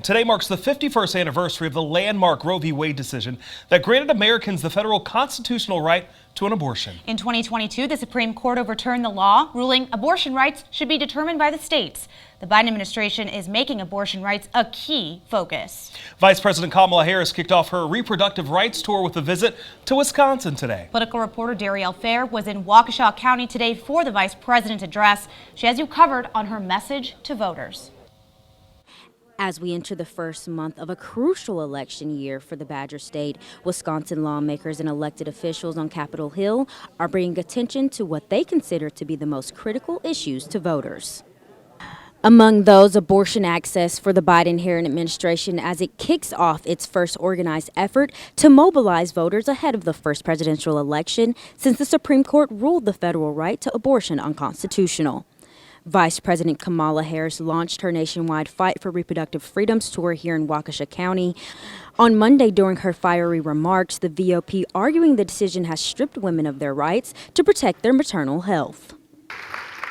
Today marks the 51st anniversary of the landmark Roe v. Wade decision that granted Americans the federal constitutional right to an abortion. In 2022, the Supreme Court overturned the law, ruling abortion rights should be determined by the states. The Biden administration is making abortion rights a key focus. Vice President Kamala Harris kicked off her reproductive rights tour with a visit to Wisconsin today. Political reporter Darielle Fair was in Waukesha County today for the vice president's address. She has you covered on her message to voters. As we enter the first month of a crucial election year for the Badger State, Wisconsin lawmakers and elected officials on Capitol Hill are bringing attention to what they consider to be the most critical issues to voters. Among those, abortion access for the Biden-Harris administration as it kicks off its first organized effort to mobilize voters ahead of the first presidential election since the Supreme Court ruled the federal right to abortion unconstitutional. Vice President Kamala Harris launched her nationwide Fight for Reproductive Freedoms tour here in Waukesha County. On Monday, during her fiery remarks, the VOP arguing the decision has stripped women of their rights to protect their maternal health.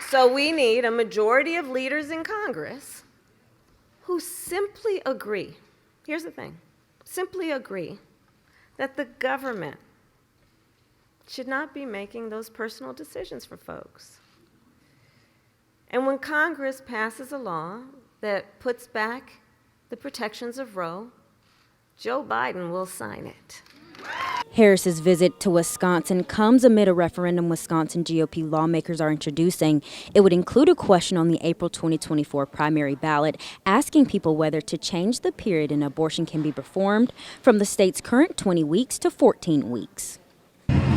So we need a majority of leaders in Congress who simply agree, here's the thing, simply agree that the government should not be making those personal decisions for folks. And when Congress passes a law that puts back the protections of Roe, Joe Biden will sign it. Harris's visit to Wisconsin comes amid a referendum Wisconsin GOP lawmakers are introducing. It would include a question on the April 2024 primary ballot asking people whether to change the period an abortion can be performed from the state's current 20 weeks to 14 weeks.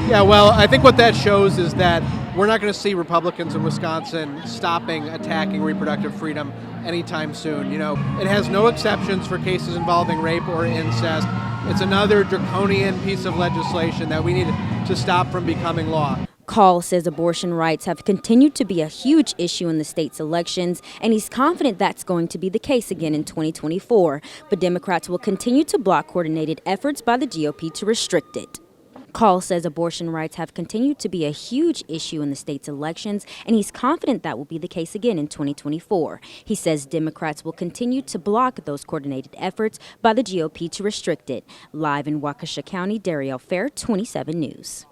Yeah, well, I think what that shows is that we're not going to see Republicans in Wisconsin stopping attacking reproductive freedom anytime soon. You know, it has no exceptions for cases involving rape or incest. It's another draconian piece of legislation that we need to stop from becoming law. Call says abortion rights have continued to be a huge issue in the state's elections, and he's confident that's going to be the case again in 2024. But Democrats will continue to block coordinated efforts by the GOP to restrict it. Call says abortion rights have continued to be a huge issue in the state's elections, and he's confident that will be the case again in 2024. He says Democrats will continue to block those coordinated efforts by the GOP to restrict it. Live in Waukesha County, Darielle Fair, 27 News.